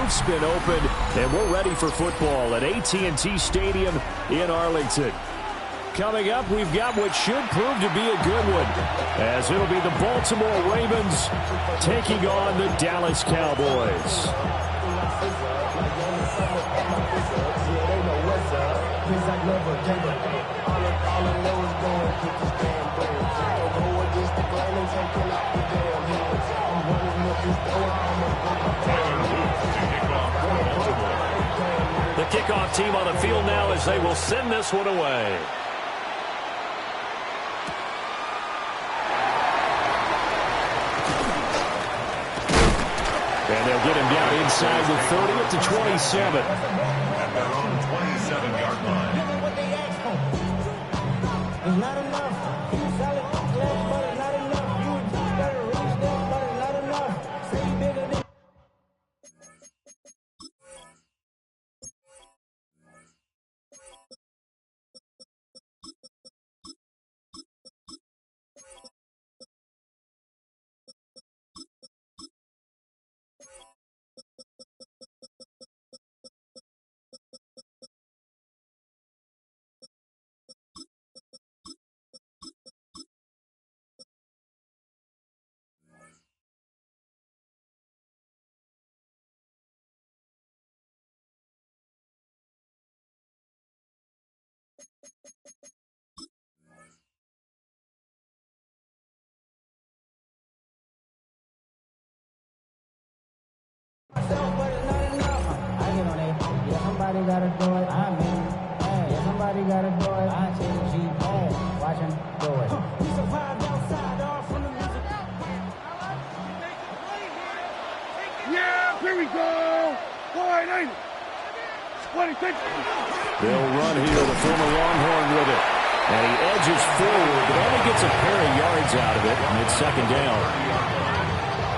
roof's been opened, and we're ready for football at AT&T Stadium in Arlington. Coming up, we've got what should prove to be a good one, as it'll be the Baltimore Ravens taking on the Dallas Cowboys. The kickoff team on the field now as they will send this one away. And they'll get him down inside the 30 up to 27. At their own 27-yard line. It's not enough. You solid, but it's not enough. You better reach that, but it's not enough. Say bigger than. Somebody gotta do it. I mean, hey, somebody gotta do it. I take the G, hey, watch him do it. We survived outside, all from the music. Yeah, here we go. Boy, 90. 26. They'll run here, the former Longhorn with it. And he edges forward, but only gets a pair of yards out of it, and it's second down.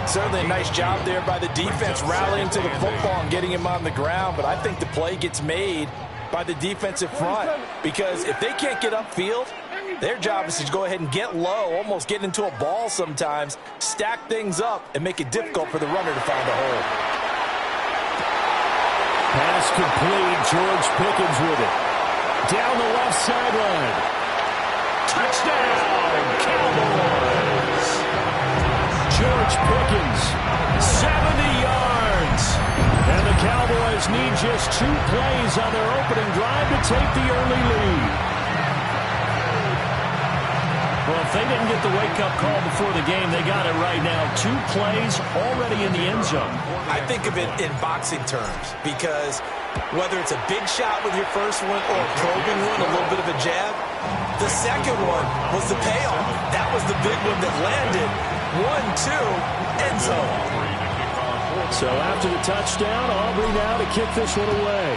Certainly a nice job there by the defense rallying to the football and getting him on the ground, but I think the play gets made by the defensive front because if they can't get upfield, their job is to go ahead and get low, almost get into a ball sometimes, stack things up, and make it difficult for the runner to find a hole. Pass complete, George Pickens with it. Down the left sideline. Touchdown, Cowboys! George Pickens, 70 yards. And the Cowboys need just 2 plays on their opening drive to take the early lead. Well, if they didn't get the wake-up call before the game, they got it right now. 2 plays already in the end zone. I think of it in boxing terms because whether it's a big shot with your first one or a probing one, a little bit of a jab, the second one was the payoff. That was the big one that landed. 1-2, end zone. So after the touchdown, Aubrey now to kick this one away.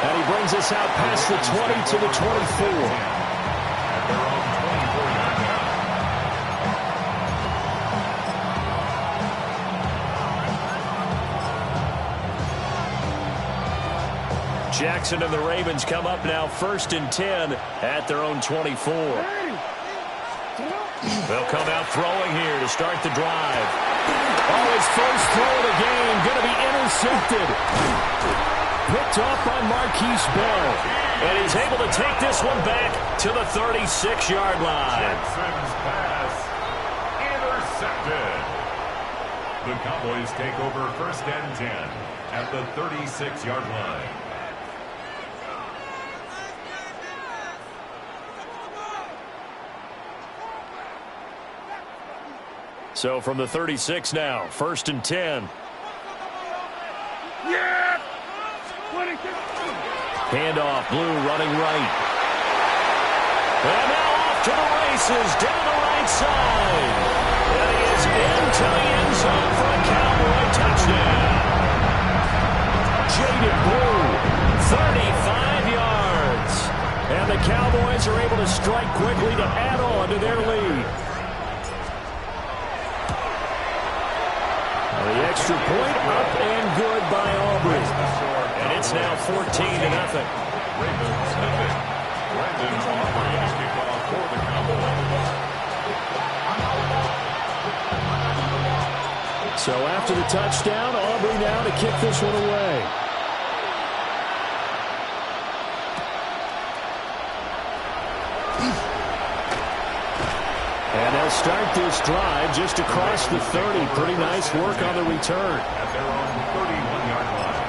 And he brings us out past the 20 to the 24. Jackson and the Ravens come up now 1st and 10 at their own 24. They'll come out throwing here to start the drive. Oh, his first throw of the game going to be intercepted. Picked off by Marquise Bell. And he's able to take this one back to the 36-yard line. Jackson's pass intercepted. The Cowboys take over 1st and 10 at the 36-yard line. So from the 36 now, 1st and 10. Yeah! Handoff, Blue running right. And now off to the races, down the right side. And he is into the end zone for a Cowboy touchdown. Jaded Blue, 35 yards. And the Cowboys are able to strike quickly to add on to their lead. The extra point up and good by Aubrey. And it's now 14-0. Ravens have it. Brandon Aubrey is kickoff for the Cowboys. So after the touchdown, Aubrey now to kick this one away. And they'll start this drive just across the 30. Pretty nice work on the return. At their own 31-yard line.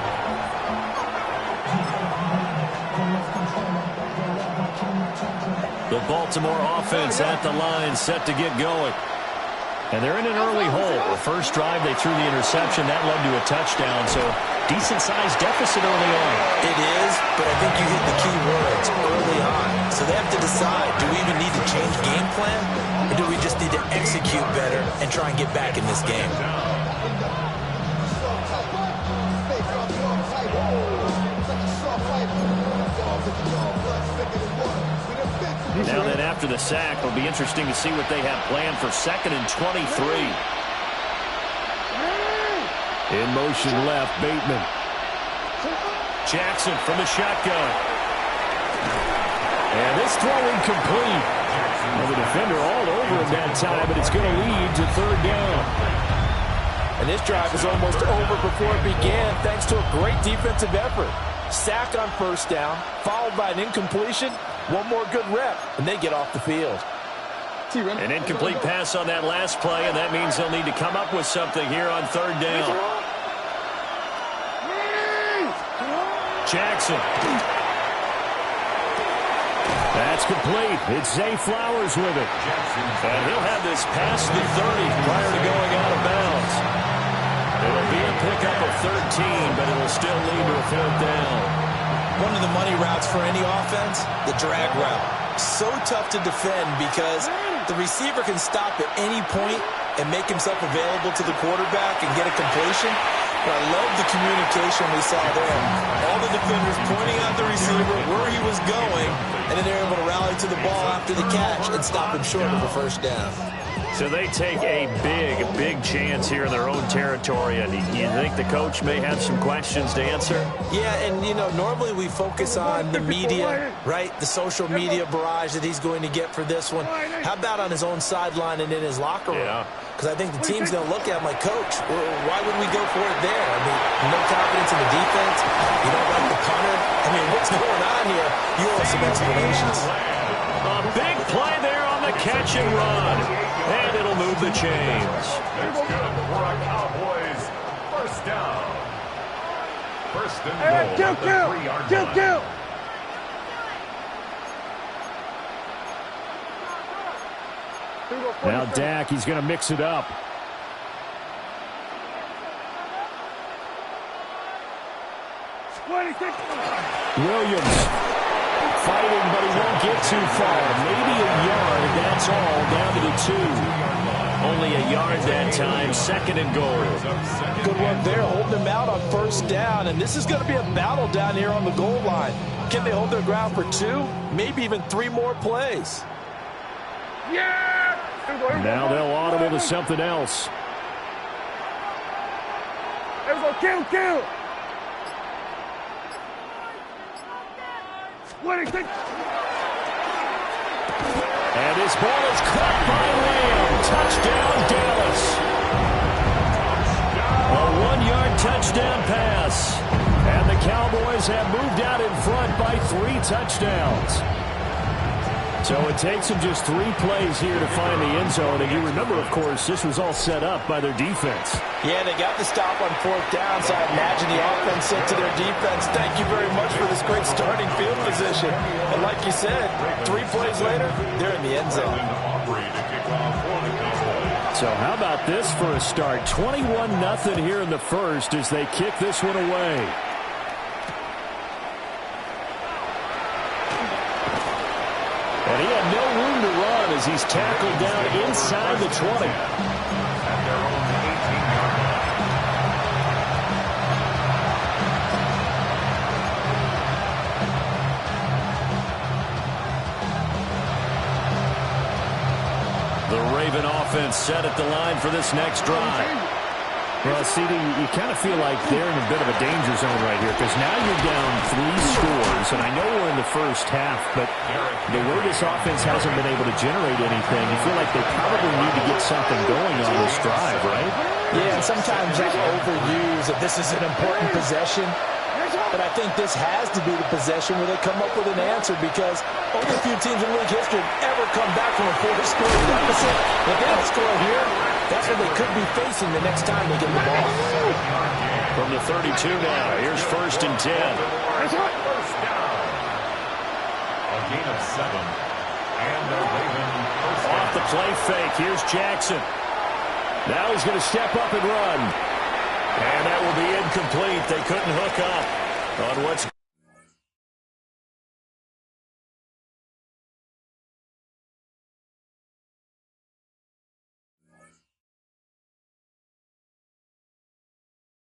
The Baltimore offense at the line, set to get going. And they're in an early hole. The first drive, they threw the interception. That led to a touchdown, so decent-sized deficit early on. It is, but I think you hit the key words early on. So they have to decide, do we even need to change game plan, or do we just need to execute better and try and get back in this game? Now then, after the sack, it'll be interesting to see what they have planned for 2nd and 23. In motion left, Bateman. Jackson from the shotgun. And this throw incomplete. Well, the defender all over him that time, but it's going to lead to 3rd down. And this drive is almost over before it began, thanks to a great defensive effort. Sack on 1st down, followed by an incompletion. One more good rep, and they get off the field. An incomplete pass on that last play, and that means they'll need to come up with something here on 3rd down. Jackson. That's complete. It's Zay Flowers with it. And he'll have this past the 30 prior to going out of bounds. It'll be a pickup of 13, but it'll still lead to a 4th down. One of the money routes for any offense, the drag route. So tough to defend because the receiver can stop at any point and make himself available to the quarterback and get a completion. But I love the communication we saw there. All the defenders pointing out the receiver where he was going, and then they're able to rally to the ball after the catch and stop him short of a 1st down. So they take a big chance here in their own territory. And you think the coach may have some questions to answer? Yeah, and, you know, normally we focus on the media, right? The social media barrage that he's going to get for this one. How about on his own sideline and in his locker room? Because I think the team's going to look at him like, Coach, why would we go for it there? I mean, no confidence in the defense. You don't like the punter. I mean, what's going on here? You owe some explanations. A big play there on the catch and run. And it'll move the chains. It's good for a Cowboys 1st down. 1st and goal at the 3-yard line. Now Dak, he's going to mix it up. Williams fighting, but he won't get too far. Maybe a yard, that's all, down to the 2. Only a yard that time, 2nd and goal. Good work there, holding him out on 1st down, and this is going to be a battle down here on the goal line. Can they hold their ground for 2, maybe even 3 more plays? Now they'll audible to something else. Kill. And this ball is caught by Lamb. Touchdown, Dallas. A 1-yard touchdown pass. And the Cowboys have moved out in front by 3 touchdowns. So it takes them just 3 plays here to find the end zone. And you remember, of course, this was all set up by their defense. Yeah, they got the stop on 4th down, so I imagine the offense said to their defense, thank you very much for this great starting field position. And like you said, 3 plays later, they're in the end zone. So how about this for a start? 21-0 here in the first as they kick this one away. And he had no room to run as he's tackled down inside the 20. The Raven offense set at the line for this next drive. Well, CD, you kind of feel like they're in a bit of a danger zone right here because now you're down 3 scores, and I know we're in the first half, but the way this offense hasn't been able to generate anything, you feel like they probably need to get something going on this drive, right? Yeah, sometimes I overuse that this is an important possession. But I think this has to be the possession where they come up with an answer, because only a few teams in league history have ever come back from a 4-score deficit. If they don't score here, that's what they could be facing the next time they get the ball. From the 32 now, here's 1st and 10. First down. A gain of 7. And the Raven first down. Off the play fake, here's Jackson. Now he's going to step up and run. And that will be incomplete. They couldn't hook up on what's